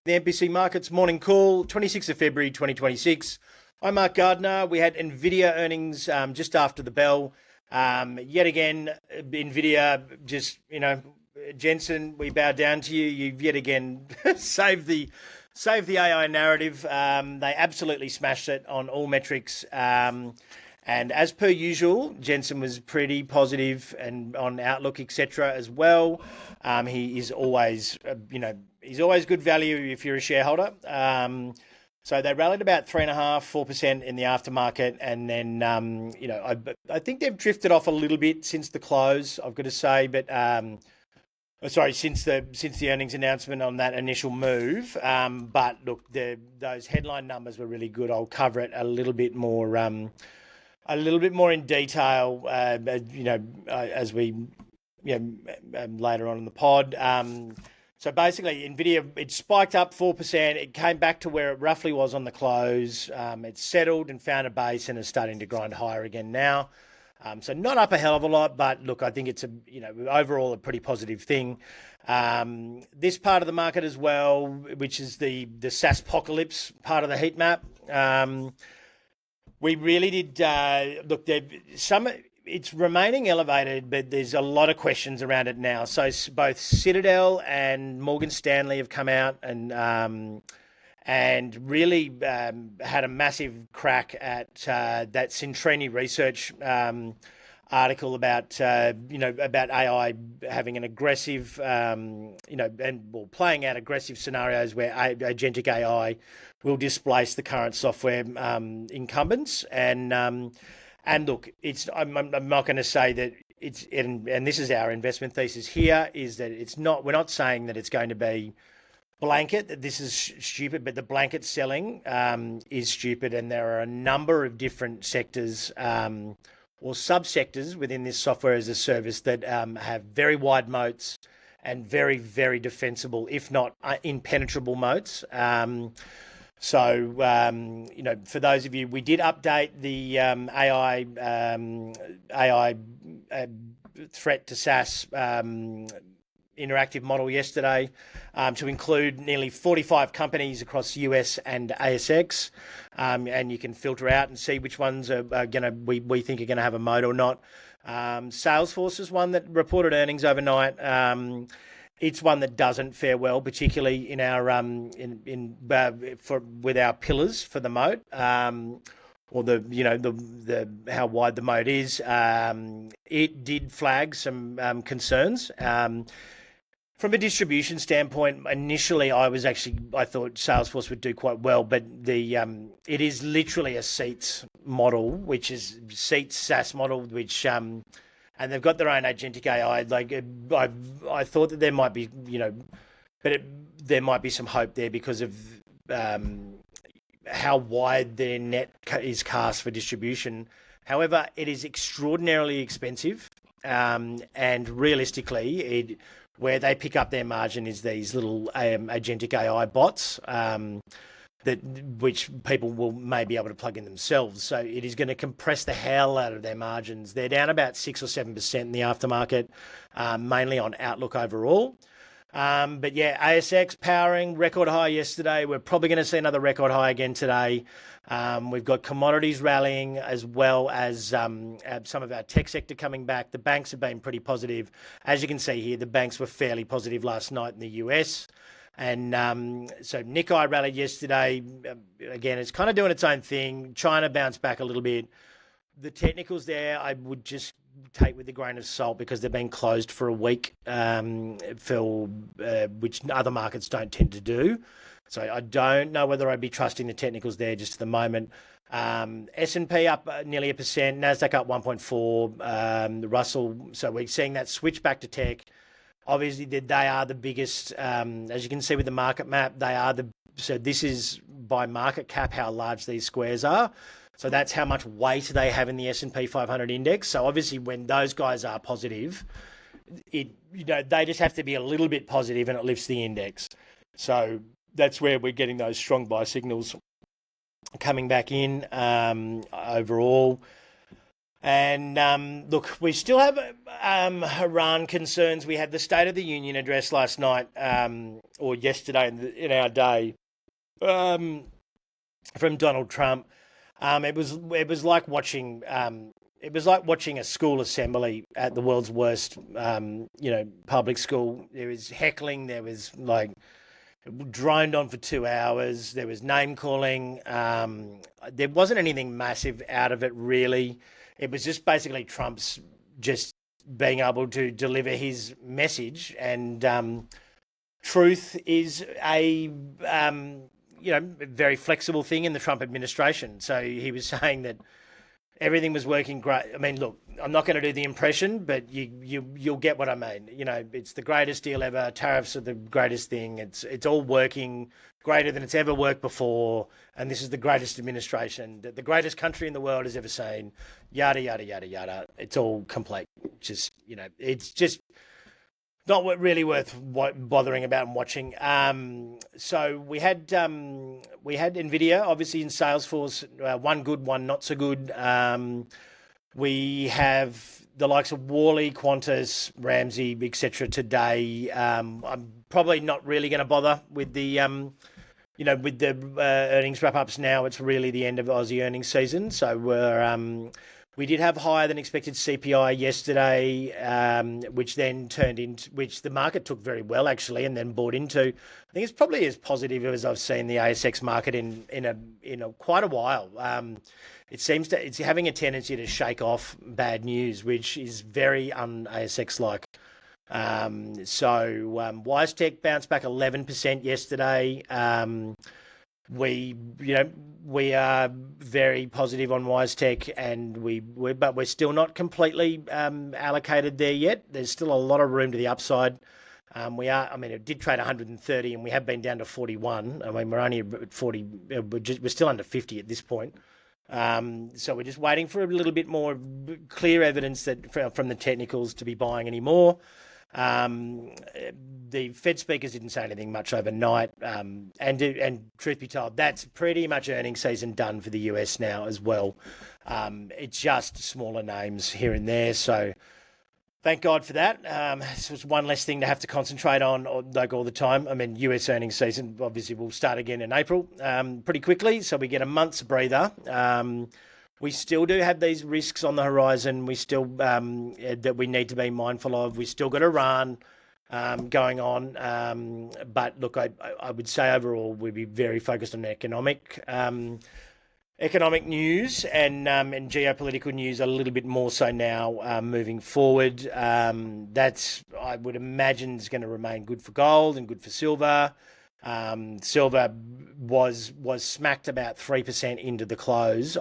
The MPC Markets Morning Call, 26th of February 2026. I'm Mark Gardner. We had Nvidia earnings just after the bell. Yet again, Nvidia just, Jensen, we bow down to you. You've yet again saved the AI narrative. They absolutely smashed it on all metrics. And as per usual, Jensen was pretty positive and on outlook, etc. as well. He is always, he's always good value if you're a shareholder. So they rallied about 3.5%, 4% in the aftermarket. And then, I think they've drifted off a little bit since the close, I've got to say. But, since the earnings announcement on that initial move. But look, those headline numbers were really good. I'll cover it a little bit more in detail, as we, later on in the pod. So basically, Nvidia, it spiked up 4%. It came back to where it roughly was on the close. It settled and found a base and is starting to grind higher again now. So not up a hell of a lot, but look, I think it's overall a pretty positive thing. This part of the market as well, which is the SaaSpocalypse part of the heat map. We really did look. It's remaining elevated, but there's a lot of questions around it now. So both Citadel and Morgan Stanley have come out and really had a massive crack at that Centrini research article about about AI having an aggressive playing out aggressive scenarios where Agentic AI will displace the current software incumbents. And look, I'm not going to say that it's and this is our investment thesis here, is that it's not. We're not saying that it's going to be blanket, that this is stupid, but the blanket selling is stupid, and there are a number of different sectors or subsectors within this software as a service that have very wide moats and very, very defensible, if not impenetrable moats. So, for those of you, we did update the AI threat-to-SaaS interactive model yesterday to include nearly 45 companies across US and ASX, and you can filter out and see which ones are we think are going to have a moat or not. Salesforce is one that reported earnings overnight. It's one that doesn't fare well, particularly in our with our pillars for the moat, or the how wide the moat is. It did flag some concerns. From a distribution standpoint, initially I thought Salesforce would do quite well, but it is literally a seats model, which is seats SaaS model, which and they've got their own agentic AI. Like I thought that there might be, there might be some hope there because of how wide their net is cast for distribution. However, it is extraordinarily expensive, and realistically, where they pick up their margin is these little agentic AI bots. Which people will may be able to plug in themselves. So it is going to compress the hell out of their margins. They're down about 6 or 7% in the aftermarket, mainly on outlook overall. But yeah, ASX powering record high yesterday. We're probably going to see another record high again today. We've got commodities rallying as well as some of our tech sector coming back. The banks have been pretty positive. As you can see here, the banks were fairly positive last night in the US. And so Nikkei rallied yesterday. Again, it's kind of doing its own thing. China bounced back a little bit. The technicals there, I would just take with a grain of salt because they've been closed for a week, which other markets don't tend to do. So I don't know whether I'd be trusting the technicals there just at the moment. S&P up nearly 1%, NASDAQ up 1.4%, the Russell. So we're seeing that switch back to tech. Obviously, they are the biggest, as you can see with the market map, so this is by market cap how large these squares are. So that's how much weight they have in the S&P 500 index. So obviously when those guys are positive, they just have to be a little bit positive and it lifts the index. So that's where we're getting those strong buy signals coming back in overall. And look, we still have Iran concerns. We had the State of the Union address last night, or yesterday in our day, from Donald Trump. It was like watching a school assembly at the world's worst public school. There was heckling. There was like droned on for 2 hours. There was name calling. There wasn't anything massive out of it, really. It was just basically Trump's just being able to deliver his message. And truth is a very flexible thing in the Trump administration. So he was saying that everything was working great. I mean, look, I'm not going to do the impression, but you'll get what I mean. It's the greatest deal ever. Tariffs are the greatest thing. It's all working greater than it's ever worked before, and this is the greatest administration that the greatest country in the world has ever seen. Yada yada yada yada. It's all complete. It's just not really worth bothering about and watching. So we had Nvidia, obviously, in Salesforce, one good, one not so good. We have the likes of Worley, Qantas, Ramsey, etc. today. I'm probably not really going to bother with the earnings wrap-ups now. It's really the end of Aussie earnings season. So we did have higher than expected CPI yesterday, which the market took very well, actually, and then bought into. I think it's probably as positive as I've seen the ASX market in quite a while. It's having a tendency to shake off bad news, which is very un-ASX like. WiseTech bounced back 11% yesterday. We are very positive on WiseTech, and but we're still not completely allocated there yet. There's still a lot of room to the upside. It did trade 130, and we have been down to 41. I mean, we're only at 40. We're still under 50 at this point. So we're just waiting for a little bit more clear evidence that from the technicals to be buying any more. The Fed speakers didn't say anything much overnight, and truth be told, that's pretty much earnings season done for the US now as well. It's just smaller names here and there, so thank God for that. It's one less thing to have to concentrate on all the time. I mean, US earnings season obviously will start again in April pretty quickly, so we get a month's breather. We still do have these risks on the horizon. We still that we need to be mindful of. We still got Iran going on, but look, I would say overall we'd be very focused on economic news and geopolitical news a little bit more so now moving forward. That's, I would imagine, is going to remain good for gold and good for silver. Silver was smacked about 3% into the close.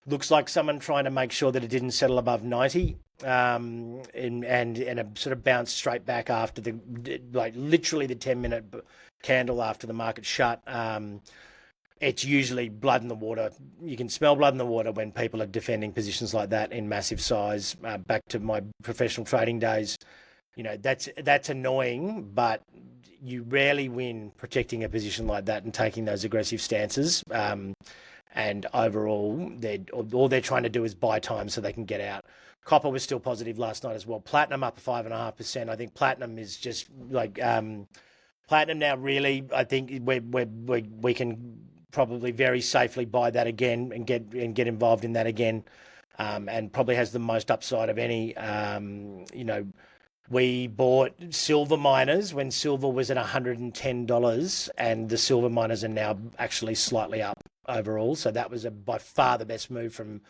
Looks like someone trying to make sure that it didn't settle above 90, and a sort of bounced straight back after literally the 10-minute candle after the market shut. It's usually blood in the water. You can smell blood in the water when people are defending positions like that in massive size. Back to my professional trading days, that's annoying, but you rarely win protecting a position like that and taking those aggressive stances. And overall, all they're trying to do is buy time so they can get out. Copper was still positive last night as well. Platinum up 5.5%. I think platinum is just platinum now. Really, I think we can probably very safely buy that again and get involved in that again, and probably has the most upside of any. We bought silver miners when silver was at $110, and the silver miners are now actually slightly up overall. So that was by far the best move from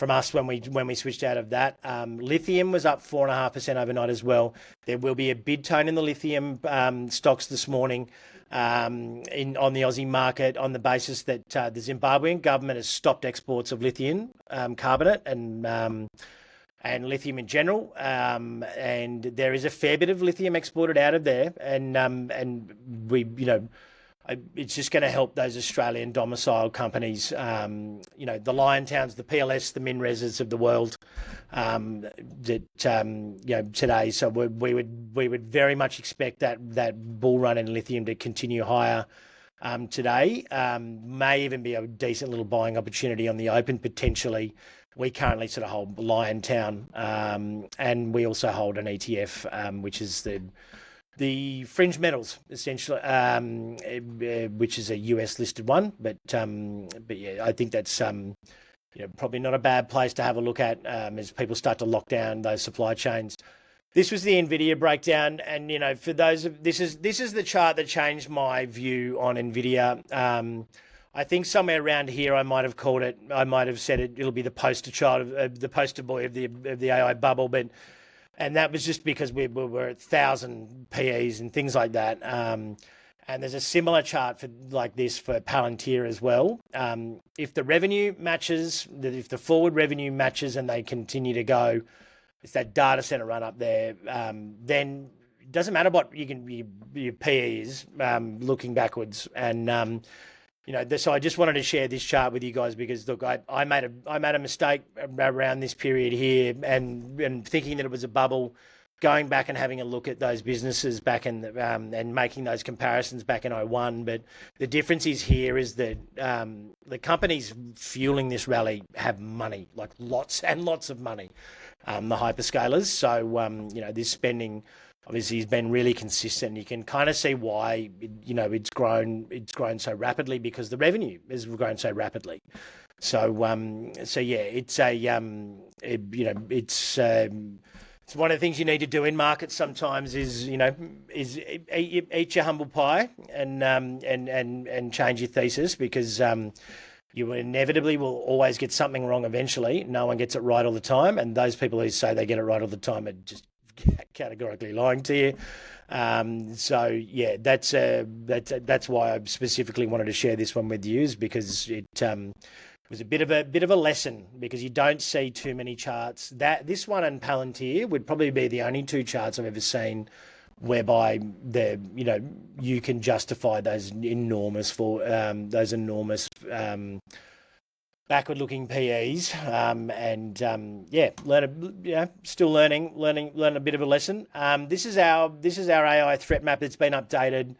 us when we switched out of that. Lithium was up 4.5% overnight as well. There will be a bid tone in the lithium stocks this morning on the Aussie market on the basis that the Zimbabwean government has stopped exports of lithium carbonate and lithium in general, and there is a fair bit of lithium exported out of there, and we, it's just going to help those Australian domiciled companies, the Liontowns, the PLS, the MinReses of the world, today. So we would very much expect that bull run in lithium to continue higher today. May even be a decent little buying opportunity on the open potentially. we currently sort of hold Liontown, and we also hold an ETF, which is the fringe metals, essentially, which is a US listed one. But yeah, I think that's probably not a bad place to have a look at as people start to lock down those supply chains. This was the Nvidia breakdown, and for those this is the chart that changed my view on Nvidia. I think somewhere around here I might have called it. I might have said it'll be the poster child of the poster boy of the AI bubble, and that was just because we were at 1,000 PEs and things like that. And there's a similar chart like this for Palantir as well. If the revenue matches, if the forward revenue matches, and they continue to go, it's that data center run up there. Then it doesn't matter what your PE is looking backwards. And so I just wanted to share this chart with you guys because look, I made a mistake around this period here, and thinking that it was a bubble, going back and having a look at those businesses back in and making those comparisons back in '01. But the difference is here is that the companies fueling this rally have money, like lots and lots of money, the hyperscalers. So this spending obviously has been really consistent. You can kind of see why it's grown so rapidly, because the revenue has grown so rapidly. So yeah, it's it's one of the things you need to do in markets sometimes is eat your humble pie and change your thesis, because you inevitably will always get something wrong eventually. No one gets it right all the time, and those people who say they get it right all the time are just categorically lying to you. So yeah, that's why I specifically wanted to share this one with you, is because it was a bit of a lesson, because you don't see too many charts. This one and Palantir would probably be the only two charts I've ever seen whereby you can justify those enormous backward-looking PEs, still learning a bit of a lesson. This is our AI threat map that's been updated.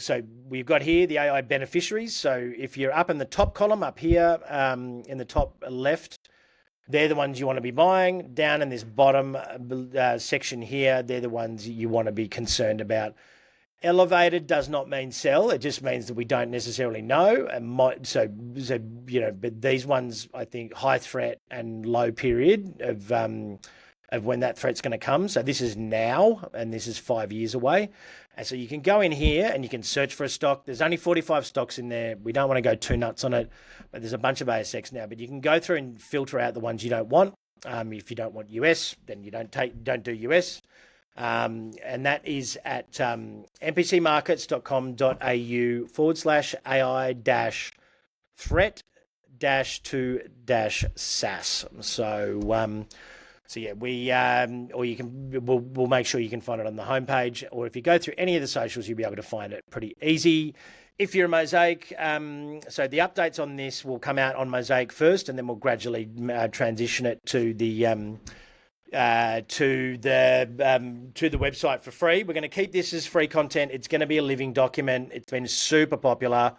So we've got here the AI beneficiaries. So if you're up in the top column up here, in the top left, they're the ones you want to be buying. Down in this bottom section here, they're the ones you want to be concerned about. Elevated does not mean sell. It just means that we don't necessarily know. But these ones, I think, high threat and low period of when that threat's going to come. So this is now, and this is 5 years away. And so you can go in here and you can search for a stock. There's only 45 stocks in there. We don't want to go too nuts on it, but there's a bunch of ASX now. But you can go through and filter out the ones you don't want. If you don't want US, then you don't do US. And that is at mpcmarkets.com.au/AI-threat-to-SaaS. So yeah, we'll make sure you can find it on the homepage, or if you go through any of the socials, you'll be able to find it pretty easy. If you're a Mosaic, so the updates on this will come out on Mosaic first, and then we'll gradually transition it to the website for free. We're going to keep this as free content. It's going to be a living document. It's been super popular,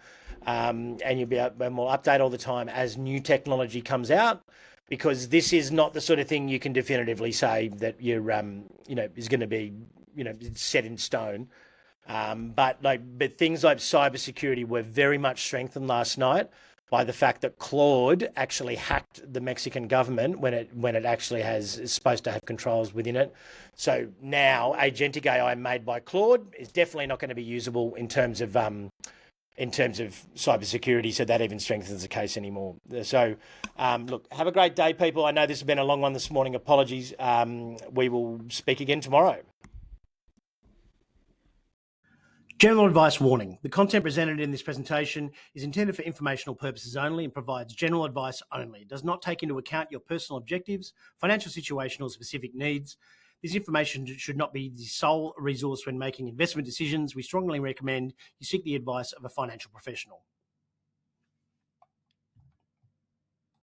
and we'll update all the time as new technology comes out, because this is not the sort of thing you can definitively say that you're is going to be set in stone. But things like cybersecurity were very much strengthened last night by the fact that Claude actually hacked the Mexican government when it actually is supposed to have controls within it. So now Agentic AI made by Claude is definitely not going to be usable in terms of cybersecurity. So that even strengthens the case anymore. So look, have a great day, people. I know this has been a long one this morning. Apologies. We will speak again tomorrow. General advice warning. The content presented in this presentation is intended for informational purposes only and provides general advice only. It does not take into account your personal objectives, financial situation, or specific needs. This information should not be the sole resource when making investment decisions. We strongly recommend you seek the advice of a financial professional.